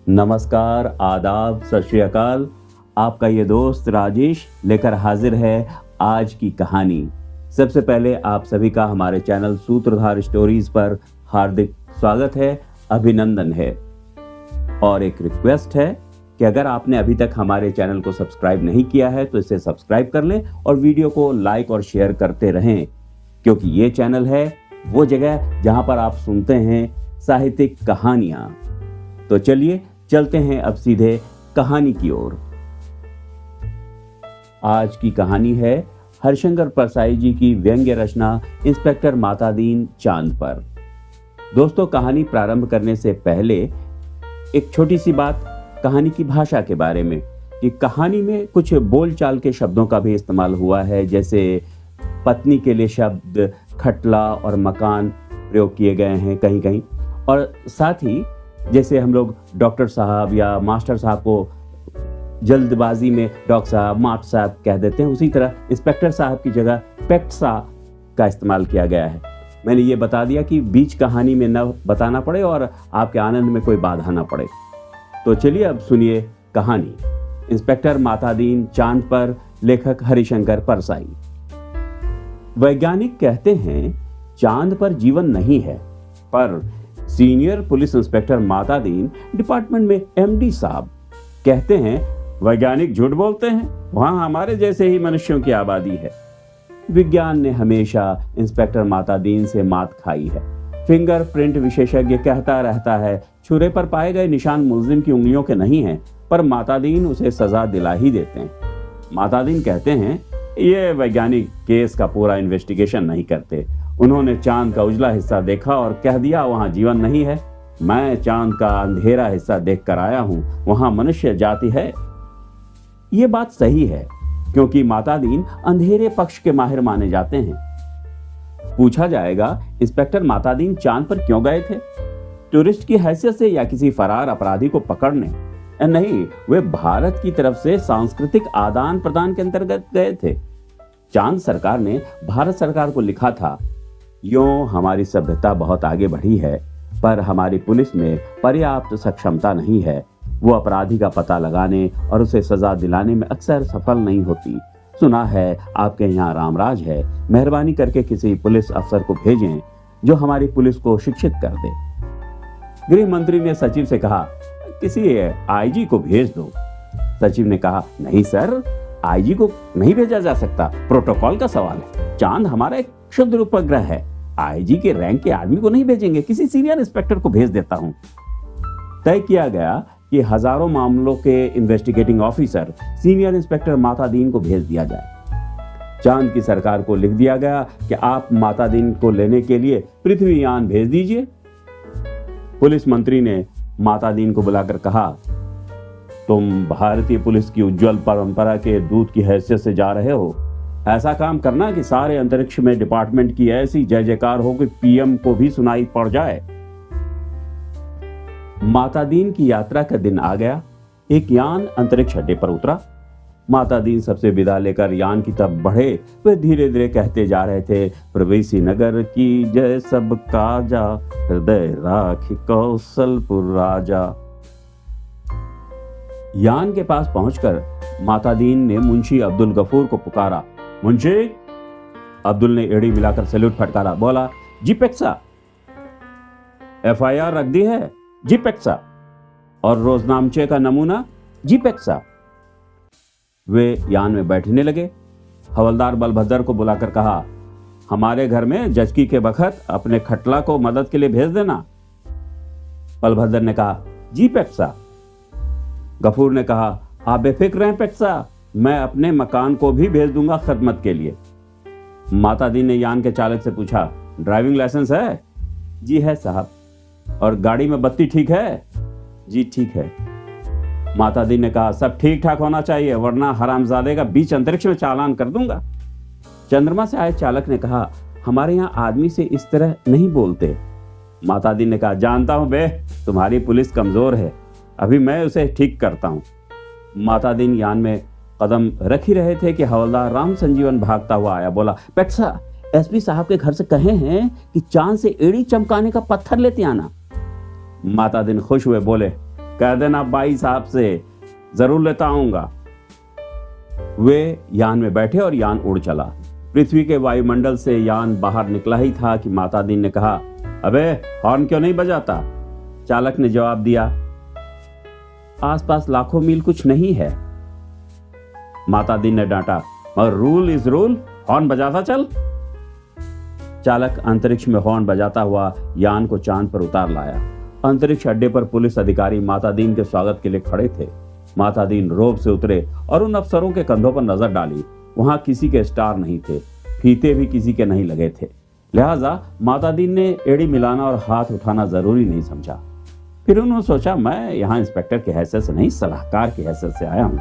नमस्कार, आदाब, सत श्री अकाल। आपका ये दोस्त राजेश लेकर हाजिर है आज की कहानी। सबसे पहले आप सभी का हमारे चैनल सूत्रधार स्टोरीज पर हार्दिक स्वागत है, अभिनंदन है। और एक रिक्वेस्ट है कि अगर आपने अभी तक हमारे चैनल को सब्सक्राइब नहीं किया है तो इसे सब्सक्राइब कर लें और वीडियो को लाइक और शेयर करते रहें, क्योंकि ये चैनल है वो जगह जहां पर आप सुनते हैं साहित्यिक कहानियां। तो चलिए चलते हैं अब सीधे कहानी की ओर। आज की कहानी है हरिशंकर परसाई जी की व्यंग्य रचना इंस्पेक्टर मातादीन चांद पर। दोस्तों, कहानी प्रारंभ करने से पहले एक छोटी सी बात कहानी की भाषा के बारे में कि कहानी में कुछ बोलचाल के शब्दों का भी इस्तेमाल हुआ है, जैसे पत्नी के लिए शब्द खटला और मकान प्रयोग किए गए हैं कहीं कहीं, और साथ ही जैसे हम लोग डॉक्टर साहब या मास्टर साहब को जल्दबाजी में डॉक्टर साहब, माट साहब कह देते हैं, उसी तरह इंस्पेक्टर साहब की जगह पेक्सा का इस्तेमाल किया गया है। मैंने ये बता दिया कि बीच कहानी में न बताना पड़े और आपके आनंद में कोई बाधा ना पड़े। तो चलिए अब सुनिए कहानी इंस्पेक्टर मातादीन चांद पर, लेखक हरिशंकर परसाई। वैज्ञानिक कहते हैं चांद पर जीवन नहीं है, पर senior police inspector Matadin department में एमडी साहब कहते हैं वैज्ञानिक झूठ बोलते हैं, वहां हमारे जैसे ही मनुष्यों की आबादी है। विज्ञान ने हमेशा इंस्पेक्टर मातादीन से मात खाई है। फिंगरप्रिंट विशेषज्ञ कहता रहता है छुरे पर पाए गए निशान मुलजिम की उंगलियों के नहीं हैं, पर मातादीन उसे सजा दिला ही देते हैं। मातादीन कहते हैं ये वैज्ञानिक केस का पूरा इन्वेस्टिगेशन नहीं करते। उन्होंने चांद का उजला हिस्सा देखा और कह दिया वहां जीवन नहीं है। मैं चांद का अंधेरा हिस्सा देख कर आया हूं, वहां मनुष्य जाति है। ये बात सही है, क्योंकि मातादीन अंधेरे पक्ष के माहिर माने जाते हैं। पूछा जाएगा इंस्पेक्टर मातादीन चांद पर क्यों गए थे? टूरिस्ट की हैसियत से या किसी फरार अपराधी को पकड़ने? नहीं, वे भारत की तरफ से सांस्कृतिक आदान प्रदान के अंतर्गत गए थे। चांद सरकार ने भारत सरकार को लिखा था, यूं हमारी सभ्यता बहुत आगे बढ़ी है, पर हमारी पुलिस में पर्याप्त सक्षमता नहीं है। वो अपराधी का पता लगाने और उसे सजा दिलाने में अक्सर सफल नहीं होती। सुना है आपके यहाँ रामराज है, मेहरबानी करके किसी पुलिस अफसर को भेजें जो हमारी पुलिस को शिक्षित कर दे। गृह मंत्री ने सचिव से कहा किसी आईजी को भेज दो। सचिव ने कहा नहीं सर, आईजी को नहीं भेजा जा सकता, प्रोटोकॉल का सवाल है। चांद हमारा एक क्षुद्र उपग्रह है, आईजी के रैंक के आदमी को नहीं भेजेंगे, किसी सीनियर इंस्पेक्टर को भेज देता हूं। तय किया गया कि हजारों मामलों के investigating officer senior inspector Matadin को भेज दिया जाए। चांद की सरकार को लिख दिया गया कि आप मातादीन को लेने के लिए पृथ्वीयान भेज दीजिए। पुलिस मंत्री ने मातादीन को बुलाकर कहा, तुम भारतीय पुलिस की उज्जवल परंपरा के दूत की हैसियत से जा रहे हो। ऐसा काम करना कि सारे अंतरिक्ष में डिपार्टमेंट की ऐसी जय जयकार हो कि पीएम को भी सुनाई पड़ जाए। मातादीन की यात्रा का दिन आ गया। एक यान अंतरिक्ष अड्डे पर उतरा। मातादीन सबसे विदा लेकर यान की तरफ बढ़े। वे धीरे धीरे कहते जा रहे थे, प्रवेशी नगर की जय सब काजा, हृदय राखी कौशलपुर राजा। यान के पास पहुंचकर मातादीन ने मुंशी अब्दुल गफूर को पुकारा। मुंशी अब्दुल ने एड़ी मिलाकर सैल्यूट फटकारा, बोला जी पेक्सा। एफआईआर रख दी है? जी पेक्सा। और रोजनामचे का नमूना? जी पेक्सा। वे यान में बैठने लगे। हवलदार बलभद्र को बुलाकर कहा, हमारे घर में जचकी के बखत अपने खटला को मदद के लिए भेज देना। बलभद्र ने कहा जी पेक्सा। गफूर ने कहा, आप बेफिक्र रहें पेक्सा, मैं अपने मकान को भी भेज दूंगा खदमत के लिए। मातादीन ने यान के चालक से पूछा, ड्राइविंग लाइसेंस है? जी है साहब। और गाड़ी में बत्ती ठीक है? जी ठीक है। मातादीन ने कहा, सब ठीक ठाक होना चाहिए, वरना हरामजादे का बीच अंतरिक्ष में चालान कर दूंगा। चंद्रमा से आए चालक ने कहा, हमारे यहाँ आदमी से इस तरह नहीं बोलते। मातादीन ने कहा, जानता हूं बे, तुम्हारी पुलिस कमजोर है, अभी मैं उसे ठीक करता हूं। मातादीन यान में कदम रख ही रहे थे कि हवलदार राम संजीवन भागता हुआ आया। बोला, पेक्सा, एसपी साहब के घर से कहे हैं कि चांद से एड़ी चमकाने का पत्थर लेते आना। मातादीन खुश हुए, बोले, कह देना बाई साहब से, जरूर लेता आऊंगा। वे यान में बैठे और यान उड़ चला। पृथ्वी के वायुमंडल से यान बाहर निकला ही था कि माता दीन ने कहा, अबे हॉर्न क्यों नहीं बजाता? चालक ने जवाब दिया, आसपास लाखों मील कुछ नहीं है। माता दीन ने डांटा, मगर रूल इज रूल, हॉर्न बजाता चल। चालक अंतरिक्ष में हॉर्न बजाता हुआ यान को चांद पर उतार लाया। अंतरिक्ष अड्डे पर पुलिस अधिकारी माता दीन के स्वागत के लिए खड़े थे। माता दीन रोब से उतरे और उन अफसरों के कंधों पर नजर डाली। वहां किसी के स्टार नहीं थे, फीते भी किसी के नहीं लगे थे। लिहाजा माता दीन ने एड़ी मिलाना और हाथ उठाना जरूरी नहीं समझा। फिर उन्होंने सोचा, मैं यहाँ इंस्पेक्टर की हैसियत से नहीं, सलाहकार की हैसियत से आया हूँ।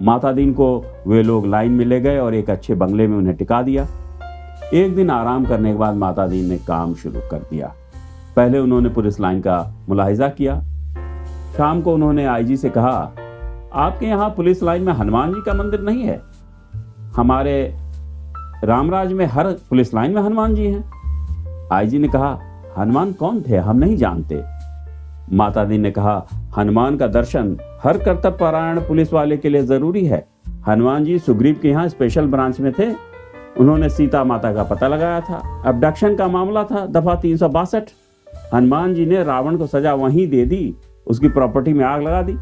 माता दीन को वे लोग लाइन में ले गए और एक अच्छे बंगले में उन्हें टिका दिया। एक दिन आराम करने के बाद माता दीन ने काम शुरू कर दिया। पहले उन्होंने पुलिस लाइन का मुलाहिजा किया। शाम को उन्होंने आईजी से कहा, आपके यहाँ पुलिस लाइन में हनुमान जी का मंदिर नहीं है? हमारे रामराज में हर पुलिस लाइन में हनुमान जी हैं। आईजी ने कहा, हनुमान कौन थे, हम नहीं जानते। माता दीन ने कहा, हनुमान का दर्शन हर कर्तव्य परायण पुलिस वाले के लिए जरूरी है। हनुमान जी सुग्रीव के यहाँ स्पेशल ब्रांच में थे। उन्होंने सीता माता का पता लगाया था। अबडक्शन का मामला था, दफा 362। हनुमान जी ने रावण को सजा वहीं दे दी, उसकी प्रॉपर्टी में आग लगा दी।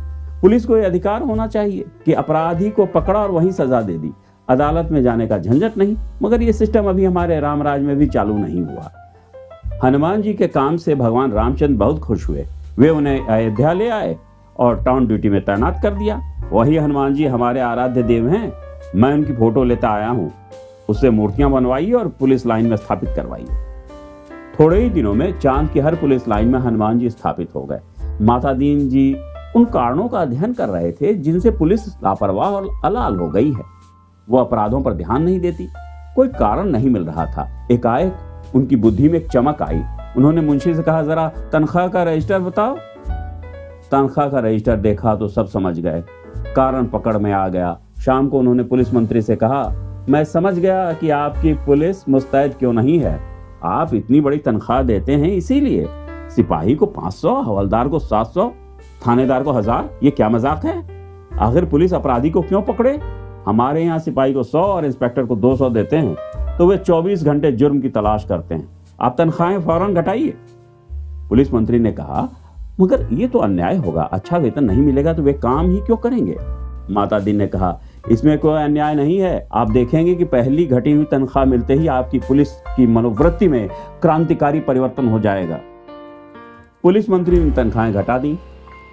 पुलिस को यह अधिकार होना चाहिए कि अपराधी को पकड़ा और वहीं सजा दे दी, अदालत में जाने का झंझट नहीं। मगर यह सिस्टम अभी हमारे रामराज में भी चालू नहीं हुआ। हनुमान जी के काम से भगवान रामचंद्र बहुत खुश हुए। वे उन्हें अयोध्या ले आए और टाउन ड्यूटी में तैनात कर दिया। वही हनुमान जी हमारे आराध्य देव हैं। मैं उनकी फोटो लेता आया हूँ। उससे मूर्तियां बनवाइए और पुलिस लाइन में स्थापित करवाइए। थोड़े ही दिनों में चांद की हर पुलिस लाइन में हनुमान जी स्थापित हो गए। माता दीन जी उन कारणों का अध्ययन कर रहे थे जिनसे पुलिस लापरवाह और अलाल हो गई है। वो अपराधों पर ध्यान नहीं देती। कोई कारण नहीं मिल रहा था। एकाएक उनकी बुद्धि में एक चमक आई। उन्होंने मुंशी से कहा, जरा तनख्वाह का रजिस्टर बताओ। तनख्वाह का रजिस्टर देखा तो सब समझ गए। कारण पकड़ में आ गया। शाम को उन्होंने पुलिस मंत्री से कहा, मैं समझ गया कि आपकी पुलिस मुस्तैद क्यों नहीं है। आप इतनी बड़ी तनख्वाह देते हैं इसीलिए। सिपाही को 500, हवलदार को 700, थानेदार को 1000। ये क्या मजाक है? आखिर पुलिस अपराधी को क्यों पकड़े? हमारे यहाँ सिपाही को 100 और इंस्पेक्टर को 200 देते हैं, तो वे 24 घंटे जुर्म की तलाश करते हैं। आप तनख्वाहें फौरन घटाइए। पुलिस मंत्री ने कहा, मगर ये तो अन्याय होगा। अच्छा वेतन नहीं मिलेगा तो वे काम ही क्यों करेंगे? माता दीन ने कहा, इसमें कोई अन्याय नहीं है। आप देखेंगे कि पहली घटी हुई तनख्वाह मिलते ही आपकी पुलिस की मनोवृत्ति में क्रांतिकारी परिवर्तन हो जाएगा। पुलिस मंत्री ने तनख्वाहें घटा दी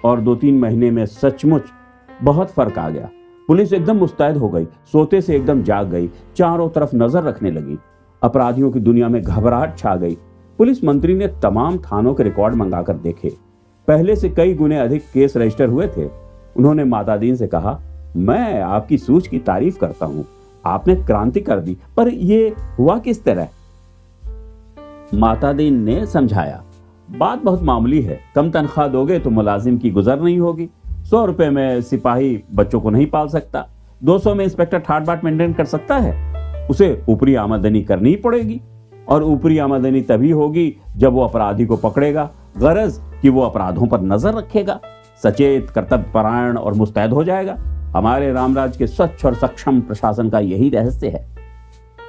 और 2-3 महीने में सचमुच बहुत फर्क आ गया। पुलिस एकदम मुस्तैद हो गई, सोते से एकदम जाग गई, चारों तरफ नजर रखने लगी। अपराधियों की दुनिया में घबराहट छा गई। पुलिस मंत्री ने तमाम थानों के रिकॉर्ड मंगाकर देखे। पहले से कई गुने अधिक केस रजिस्टर हुए थे। उन्होंने माता दीन से कहा, मैं आपकी सूझ की तारीफ करता हूं। आपने क्रांति कर दी, पर यह हुआ किस तरह? माता दीन ने समझाया, बात बहुत मामूली है। कम तनख्वाह दोगे तो मुलाजिम की गुजर नहीं होगी। 100 रुपए में सिपाही बच्चों को नहीं पाल सकता। 200 में इंस्पेक्टर ठाट बाट मेंटेन कर सकता है। उसे ऊपरी आमदनी करनी ही पड़ेगी, और ऊपरी आमदनी तभी होगी जब वो अपराधी को पकड़ेगा। गरज कि वो अपराधों पर नजर रखेगा, सचेत, कर्तव्य परायण और मुस्तैद हो जाएगा। हमारे रामराज के स्वच्छ और सक्षम प्रशासन का यही रहस्य है।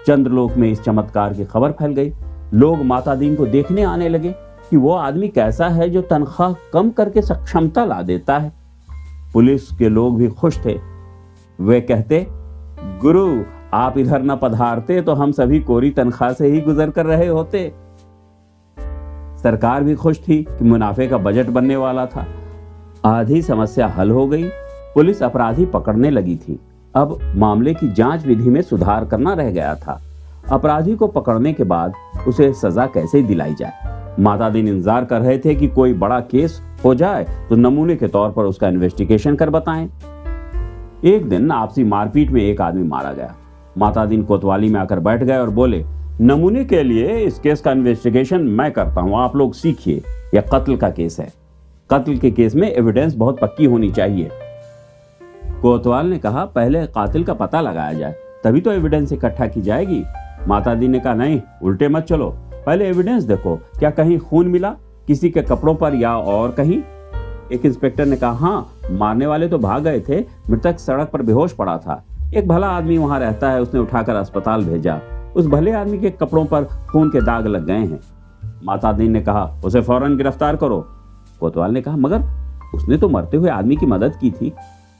चंद्रलोक में इस चमत्कार की खबर फैल गई। लोग माता दीन को देखने आने लगे कि वो आदमी कैसा है जो तनख्वाह कम करके सक्षमता ला देता है। पुलिस के लोग भी खुश थे। वे कहते, गुरु आप इधर न पधारते तो हम सभी कोरी तनख्वाह से ही गुजर कर रहे होते। सरकार भी खुश थी कि मुनाफे का बजट बनने वाला था। आधी समस्या हल हो गई। पुलिस अपराधी पकड़ने लगी थी। अब मामले की जांच विधि में सुधार करना रह गया था। अपराधी को पकड़ने के बाद उसे सजा कैसे दिलाई जाए। माता दीन इंतजार कर रहे थे कि कोई बड़ा केस हो जाए तो नमूने के तौर पर उसका इन्वेस्टिगेशन कर बताएं। एक दिन आपसी मारपीट में एक आदमी मारा गया। माता दीन कोतवाली में आकर बैठ गए और बोले, नमूने के लिए इस केस का इन्वेस्टिगेशन मैं करता हूं, आप लोग सीखिए। यह कत्ल का केस है। कत्ल के केस में एविडेंस बहुत पक्की होनी चाहिए। कोतवाल ने कहा, पहले कातिल का पता लगाया जाए, तभी तो एविडेंस इकट्ठा की जाएगी। माता दी ने कहा, नहीं, उल्टे मत चलो, पहले एविडेंस देखो। क्या कहीं खून मिला किसी के कपड़ों पर या और कहीं? एक इंस्पेक्टर ने कहा, हाँ, मारने वाले तो भाग गए थे, मृतक सड़क पर बेहोश पड़ा था। एक भला आदमी वहां रहता है, उसने उठाकर अस्पताल भेजा। उस भले आदमी के कपड़ों पर खून के दाग लग गए हैं। मातादीन ने कहा, उसे फौरन गिरफ्तार करो। कोतवाल ने कहा, मगर उसने तो मरते हुए आदमी की मदद की थी।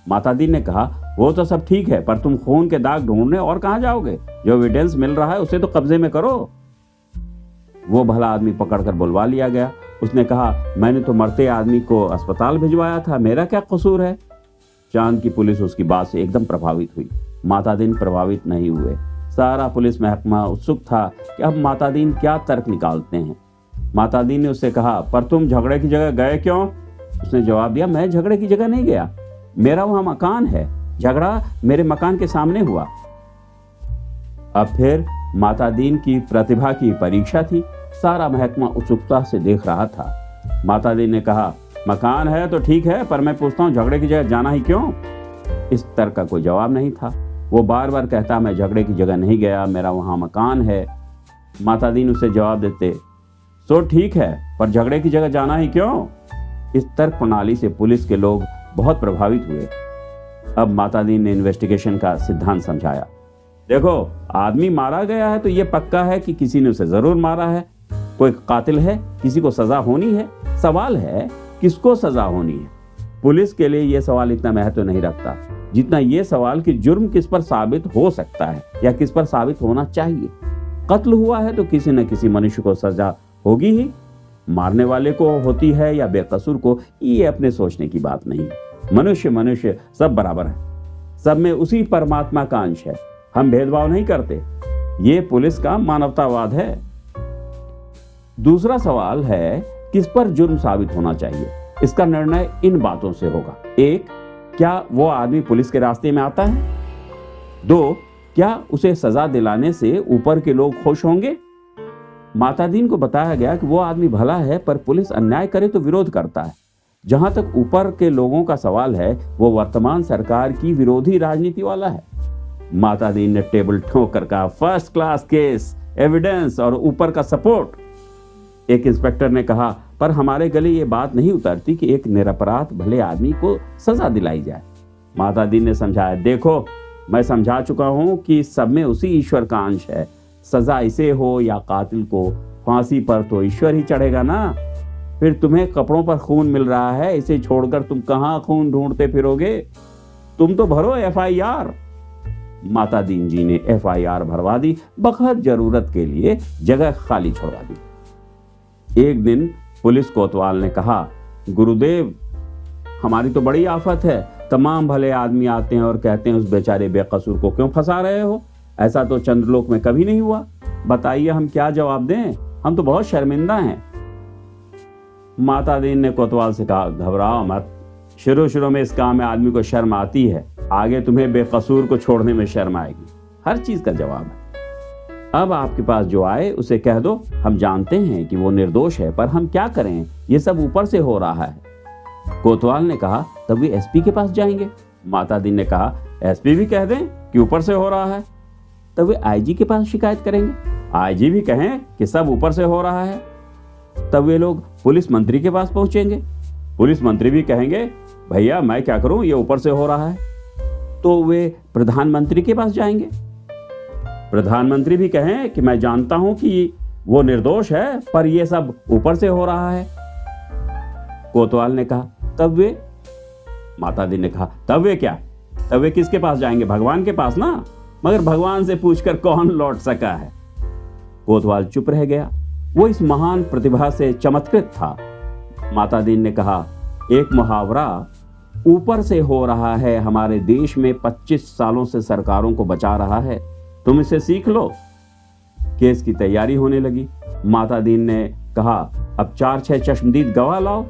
मातादीन ने कहा, वो तो सब ठीक है, पर तुम खून के दाग ढूंढने और कहां जाओगे? जो एविडेंस मिल रहा है उसे तो कब्जे में करो। वो भला आदमी पकड़कर बुलवा लिया गया। उसने कहा, मैंने तो मरते आदमी को अस्पताल भिजवाया था, मेरा क्या कसूर है? चांद की पुलिस उसकी बात से एकदम प्रभावित हुई। मातादीन प्रभावित नहीं हुए। सारा पुलिस महकमा उत्सुक था कि अब मातादीन क्या तर्क निकालते हैं। मातादीन ने उससे कहा, पर तुम झगड़े की जगह गए क्यों? उसने जवाब दिया, मैं झगड़े की जगह नहीं गया, मेरा वहां मकान है, झगड़ा मेरे मकान के सामने हुआ। अब फिर मातादीन की प्रतिभा की परीक्षा थी। सारा महकमा उत्सुकता से देख रहा था। मातादीन ने कहा, मकान है तो ठीक है, पर मैं पूछता हूँ झगड़े की जगह जाना ही क्यों? इस तर्क का कोई जवाब नहीं था। वो बार बार कहता, मैं झगड़े की जगह नहीं गया, मेरा वहां मकान है। मातादीन उसे जवाब देते, सो ठीक है, पर झगड़े की जगह जाना ही क्यों? इस तर्क प्रणाली से पुलिस के लोग बहुत प्रभावित हुए। अब मातादीन ने इन्वेस्टिगेशन का सिद्धांत समझाया। देखो, आदमी मारा गया है तो ये पक्का है कि किसी ने उसे जरूर मारा है। कोई कातिल है, किसी को सजा होनी है। सवाल है किसको सजा होनी है। पुलिस के लिए यह सवाल इतना महत्व नहीं रखता जितना यह सवाल कि जुर्म किस पर साबित हो सकता है या किस पर साबित होना चाहिए। कत्ल हुआ है तो किसी न किसी मनुष्य को सजा होगी ही। मारने वाले को होती है या बेकसूर को, ये अपने सोचने की बात नहीं है। मनुष्य सब बराबर है, सब में उसी परमात्मा का अंश है। हम भेदभाव नहीं करते। ये पुलिस का मानवतावाद है। दूसरा सवाल है किस पर जुर्म साबित होना चाहिए। इसका निर्णय इन बातों से होगा। 1, क्या वो आदमी पुलिस के रास्ते में आता है? 2, क्या उसे सजा दिलाने से ऊपर के लोग खुश होंगे? मातादीन को बताया गया कि वो आदमी भला है, पर पुलिस अन्याय करे तो विरोध करता है। जहां तक ऊपर के लोगों का सवाल है, वो वर्तमान सरकार की विरोधी राजनीति वाला है। मातादीन ने टेबल ठोक कर कहा, फर्स्ट क्लास केस, एविडेंस और ऊपर का सपोर्ट। एक इंस्पेक्टर ने कहा, पर हमारे गले ये बात नहीं उतरती कि एक निरपराध भले आदमी को सजा दिलाई जाए। मातादीन ने समझाया, देखो, मैं समझा चुका हूं कि सब में उसी ईश्वर का अंश है। सजा इसे हो या कातिल को, फांसी पर तो ईश्वर ही चढ़ेगा ना। फिर तुम्हें कपड़ों पर खून मिल रहा है, इसे छोड़कर तुम कहां खून ढूंढते फिरोगे? तुम तो भरो FIR। मातादीन जी ने FIR भरवा दी, बखत जरूरत के लिए जगह खाली छोड़वा दी। एक दिन पुलिस कोतवाल ने कहा, गुरुदेव, हमारी तो बड़ी आफत है। तमाम भले आदमी आते हैं और कहते हैं उस बेचारे बेकसूर को क्यों फंसा रहे हो? ऐसा तो चंद्रलोक में कभी नहीं हुआ। बताइए हम क्या जवाब दें? हम तो बहुत शर्मिंदा हैं। मातादीन ने कोतवाल से कहा, घबराओ मत। शुरू में इस काम में आदमी को शर्म आती है, आगे तुम्हें बेकसूर को छोड़ने में शर्म आएगी। हर चीज का जवाब है। अब आपके पास जो आए उसे कह दो, हम जानते हैं कि वो निर्दोष है, पर हम क्या करें, ये सब ऊपर से हो रहा है। कोतवाल ने कहा, तब वे SP के पास जाएंगे। मातादीन ने कहा, SP भी कह दें कि ऊपर से हो रहा है। तब वे IG के पास शिकायत करेंगे। IG भी कहें कि सब ऊपर से हो रहा है। तब वे लोग पुलिस मंत्री के पास पहुंचेंगे। पुलिस मंत्री भी कहेंगे, भैया मैं क्या करूं, ये ऊपर से हो रहा है। तो वे प्रधानमंत्री के पास जाएंगे। प्रधानमंत्री भी कहें कि मैं जानता हूं कि वो निर्दोष है, पर ये सब ऊपर से हो रहा है। कोतवाल ने कहा, तब वे? मातादीन ने कहा, तब वे क्या? तब वे किसके पास जाएंगे? भगवान के पास ना। मगर भगवान से पूछकर कौन लौट सका है? कोतवाल चुप रह गया। वो इस महान प्रतिभा से चमत्कृत था। मातादीन ने कहा, एक मुहावरा ऊपर से हो रहा है हमारे देश में 25 सालों से सरकारों को बचा रहा है, तुम इसे सीख लो। केस की तैयारी होने लगी। मातादीन ने कहा, अब 4-6 चश्मदीद गवाह लाओ।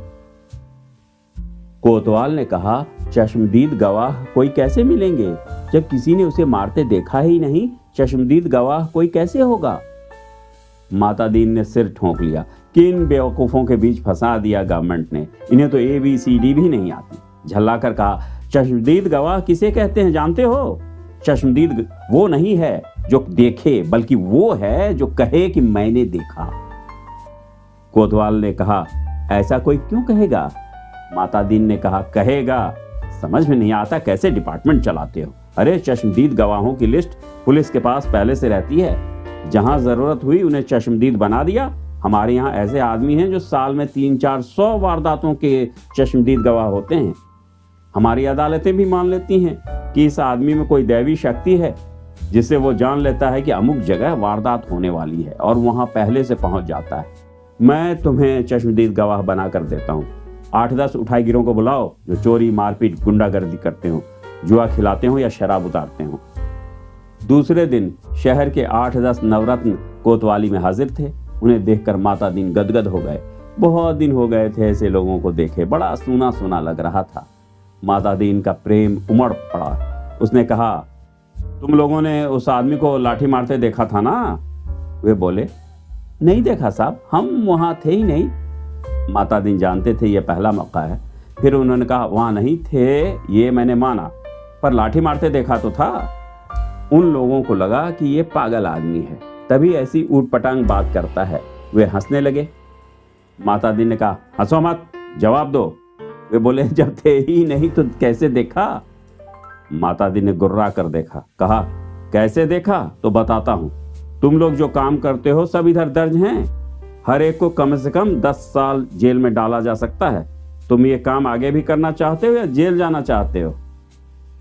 कोतवाल ने कहा, चश्मदीद गवाह कोई कैसे मिलेंगे जब किसी ने उसे मारते देखा ही नहीं? चश्मदीद गवाह कोई कैसे होगा? मातादीन ने सिर ठोंक लिया। किन बेवकूफों के बीच फंसा दिया गवर्नमेंट ने, इन्हें तो ABCD भी नहीं आती। झल्लाकर कहा, चश्मदीद गवाह किसे कहते हैं जानते हो? चश्मदीद वो नहीं है जो देखे, बल्कि वो है जो कहे कि मैंने देखा। कोतवाल ने कहा, ऐसा कोई क्यों कहेगा? माता दीन ने कहा, कहेगा, समझ में नहीं आता कैसे डिपार्टमेंट चलाते हो। अरे चश्मदीद गवाहों की लिस्ट पुलिस के पास पहले से रहती है, जहां जरूरत हुई उन्हें चश्मदीद बना दिया। हमारे यहाँ ऐसे आदमी हैं जो साल में 300-400 वारदातों के चश्मदीद गवाह होते हैं। हमारी अदालतें भी मान लेती हैं कि इस आदमी में कोई दैवी शक्ति है, जिससे वो जान लेता है कि अमुक जगह वारदात होने वाली है और वहां पहले से पहुंच जाता है। मैं तुम्हें चश्मदीद गवाह बना कर देता हूँ। 8-10 उठाईगिरों को बुलाओ जो चोरी, मारपीट, गुंडागर्दी करते हो, जुआ खिलाते हो या शराब उतारते हो। दूसरे दिन शहर के 8-10 नवरत्न कोतवाली में हाजिर थे। उन्हें देखकर माता दीन गदगद हो गए। बहुत दिन हो गए थे ऐसे लोगों को देखे, बड़ा सूना सूना लग रहा था। माता दीन का प्रेम उमड़ पड़ा। उसने कहा, तुम लोगों ने उस आदमी को लाठी मारते देखा था ना? वे बोले, नहीं देखा साहब, हम वहां थे ही नहीं। माता दीन जानते थे यह पहला मौका है। फिर उन्होंने कहा, वहां नहीं थे ये मैंने माना, पर लाठी मारते देखा तो था। उन लोगों को लगा कि ये पागल आदमी है, तभी ऐसी ऊटपटांग बात करता है। वे हंसने लगे। माता दीन ने कहा, हंसो मत, जवाब दो। वे बोले, जब थे ही नहीं तो कैसे देखा? माता दीन ने गुर्रा कर देखा। कहा, कैसे देखा तो बताता हूं। तुम लोग जो काम करते हो सब इधर दर्ज हैं। हर एक को कम से कम 10 साल जेल में डाला जा सकता है। तुम ये काम आगे भी करना चाहते हो या जेल जाना चाहते हो?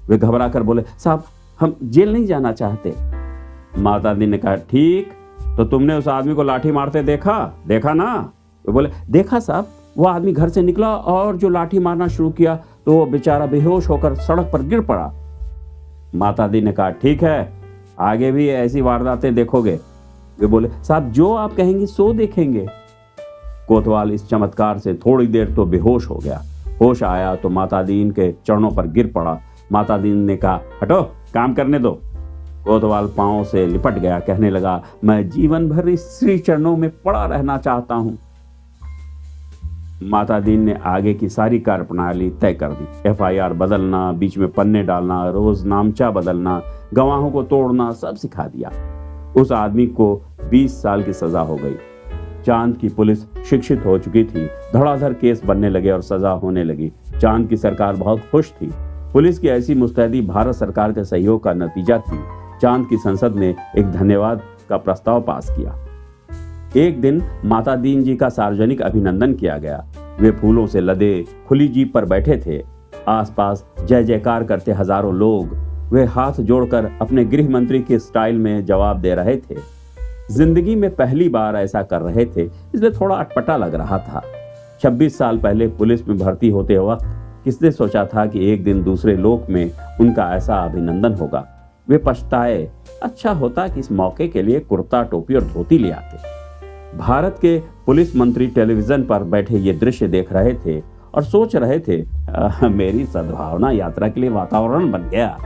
वे घबरा कर बोले, साहब हम जेल नहीं जाना चाहते। माता दीन ने कहा, ठीक, तो तुमने उस आदमी को लाठी मारते देखा ना? वे बोले, देखा साहब, वो आदमी घर से निकला और जो लाठी मारना शुरू किया तो वो बेचारा बेहोश होकर सड़क पर गिर पड़ा। माता दीन ने कहा, ठीक है, आगे भी ऐसी वारदातें देखोगे? वे बोले, साहब जो आप कहेंगे सो देखेंगे। कोतवाल इस चमत्कार से थोड़ी देर तो बेहोश हो गया। होश आया तो माता दीन के चरणों पर गिर पड़ा। माता दीन ने कहा, हटो, काम करने दो। कोतवाल पांव से लिपट गया, कहने लगा, मैं जीवन भर इस श्री चरणों में पड़ा रहना चाहता हूं। माता दीन ने आगे की सारी कार्यप्रणाली तय कर दी। FIR बदलना, बीच में पन्ने डालना, रोज नामचा बदलना, गवाहों को तोड़ना, सब सिखा दिया। उस आदमी को 20 साल की सजा हो गई। चांद की पुलिस शिक्षित हो चुकी थी। धड़ाधड़ केस बनने लगे और सजा होने लगी। चांद की सरकार बहुत खुश थी। पुलिस की ऐसी मुस्तैदी भारत सरकार के सहयोग का नतीजा थी। चांद की संसद ने एक धन्यवाद का प्रस्ताव पास किया। एक दिन माता दीन जी का सार्वजनिक अभिनंदन किया गया। वे फूलों से लदे खुली जीप पर बैठे थे। आसपास जय जयकार करते हजारों लोग। वे हाथ जोड़कर अपने गृह मंत्री के स्टाइल में जवाब दे रहे थे। जिंदगी में पहली बार ऐसा कर रहे थे, इसलिए थोड़ा अटपटा लग रहा था। 26 साल पहले पुलिस में भर्ती होते वक्त किसने सोचा था कि एक दिन दूसरे लोक में उनका ऐसा अभिनंदन होगा। वे पछताए, अच्छा होता कि इस मौके के लिए कुर्ता, टोपी और धोती ले आते। भारत के पुलिस मंत्री टेलीविजन पर बैठे ये दृश्य देख रहे थे और सोच रहे थे, मेरी सद्भावना यात्रा के लिए वातावरण बन गया।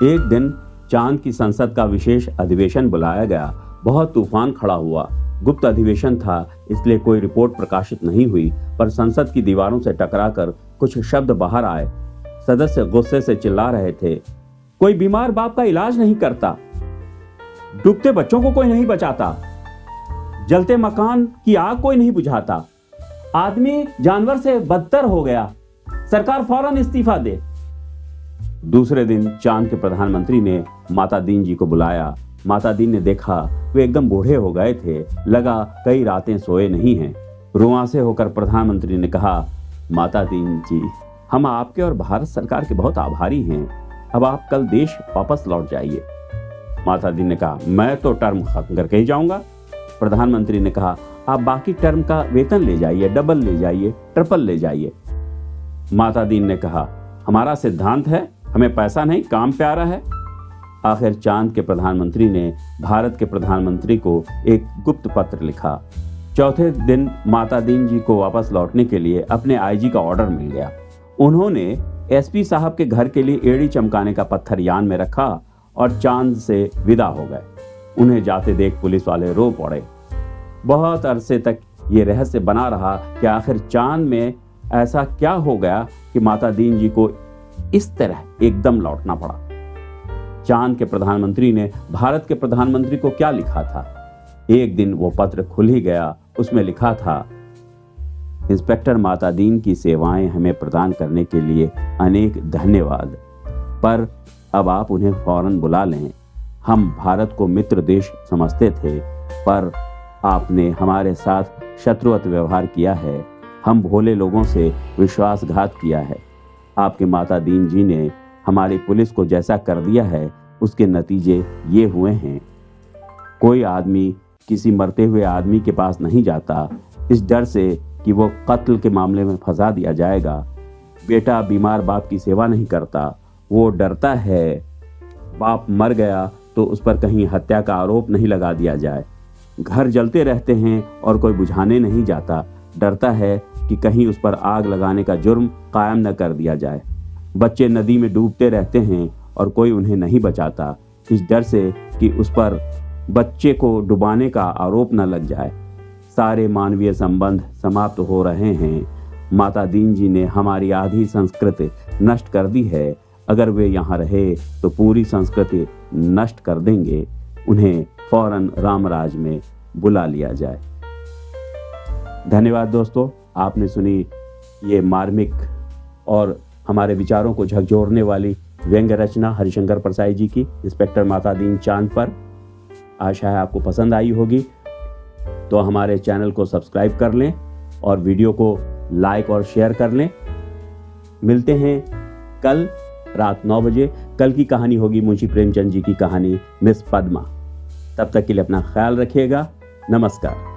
एक दिन चांद की संसद का विशेष अधिवेशन बुलाया गया। बहुत तूफान खड़ा हुआ। गुप्त अधिवेशन था, इसलिए कोई रिपोर्ट प्रकाशित नहीं हुई, पर संसद की दीवारों से टकराकर कुछ शब्द बाहर आए। सदस्य गुस्से से चिल्ला रहे थे, कोई बीमार बाप का इलाज नहीं करता, डूबते बच्चों को कोई नहीं बचाता, जलते मकान की आग कोई नहीं बुझाता, आदमी जानवर से बदतर हो गया, सरकार फौरन इस्तीफा दे। दूसरे दिन चांद के प्रधानमंत्री ने माता दीन जी को बुलाया। माता दीन ने देखा वे एकदम बूढ़े हो गए थे। लगा कई रातें सोए नहीं हैं। रुआंसे होकर प्रधानमंत्री ने कहा, माता दीन जी, हम आपके और भारत सरकार के बहुत आभारी हैं। अब आप कल देश वापस लौट जाइए। माता दीन ने कहा, मैं तो टर्म खत्म करके ही जाऊंगा। प्रधानमंत्री ने कहा, आप बाकी टर्म का वेतन ले जाइए, डबल ले जाइए, ट्रिपल ले जाइए। माता दीन ने कहा, हमारा सिद्धांत है, हमें पैसा नहीं, काम प्यारा है। आखिर चांद के प्रधानमंत्री ने भारत के प्रधानमंत्री को एक गुप्त पत्र लिखा। चौथे दिन माता दीन जी को वापस लौटने के लिए अपने IG का ऑर्डर मिल गया। उन्होंने SP साहब के घर के लिए एड़ी चमकाने का पत्थर यान में रखा और चांद से विदा हो गए। उन्हें जाते देख पुलिस वाले रो पड़े। बहुत अरसे तक ये रहस्य बना रहा कि आखिर चांद में ऐसा क्या हो गया कि माता दीन जी को इस तरह एकदम लौटना पड़ा। चांद के प्रधानमंत्री ने भारत के प्रधानमंत्री को क्या लिखा था? एक दिन वो पत्र खुल ही गया। उसमें लिखा था, इंस्पेक्टर माता दीन की सेवाएं हमें प्रदान करने के लिए अनेक धन्यवाद। पर अब आप उन्हें फौरन बुला लें। हम भारत को मित्र देश समझते थे, पर आपने हमारे साथ शत्रुवत व्यवहार किया है। हम भोले लोगों से विश्वासघात किया है। आपके माता दीन जी ने हमारी पुलिस को जैसा कर दिया है, उसके नतीजे ये हुए हैं। कोई आदमी किसी मरते हुए आदमी के पास नहीं जाता, इस डर से कि वो कत्ल के मामले में फंसा दिया जाएगा। बेटा बीमार बाप की सेवा नहीं करता, वो डरता है बाप मर गया तो उस पर कहीं हत्या का आरोप नहीं लगा दिया जाए। घर जलते रहते हैं और कोई बुझाने नहीं जाता, डरता है कि कहीं उस पर आग लगाने का जुर्म कायम न कर दिया जाए। बच्चे नदी में डूबते रहते हैं और कोई उन्हें नहीं बचाता, इस डर से कि उस पर बच्चे को डुबाने का आरोप न लग जाए। सारे मानवीय संबंध समाप्त हो रहे हैं। माता दीन जी ने हमारी आधी संस्कृति नष्ट कर दी है। अगर वे यहाँ रहे तो पूरी संस्कृति नष्ट कर देंगे। उन्हें फौरन रामराज में बुला लिया जाए। धन्यवाद दोस्तों, आपने सुनी ये मार्मिक और हमारे विचारों को झकझोरने वाली व्यंग्य रचना हरिशंकर परसाई जी की इंस्पेक्टर माता दीन चांद पर। आशा है आपको पसंद आई होगी, तो हमारे चैनल को सब्सक्राइब कर लें और वीडियो को लाइक और शेयर कर लें। मिलते हैं कल रात 9 बजे। कल की कहानी होगी मुंशी प्रेमचंद जी की कहानी मिस पद्मा। तब तक के लिए अपना ख्याल रखिएगा। नमस्कार।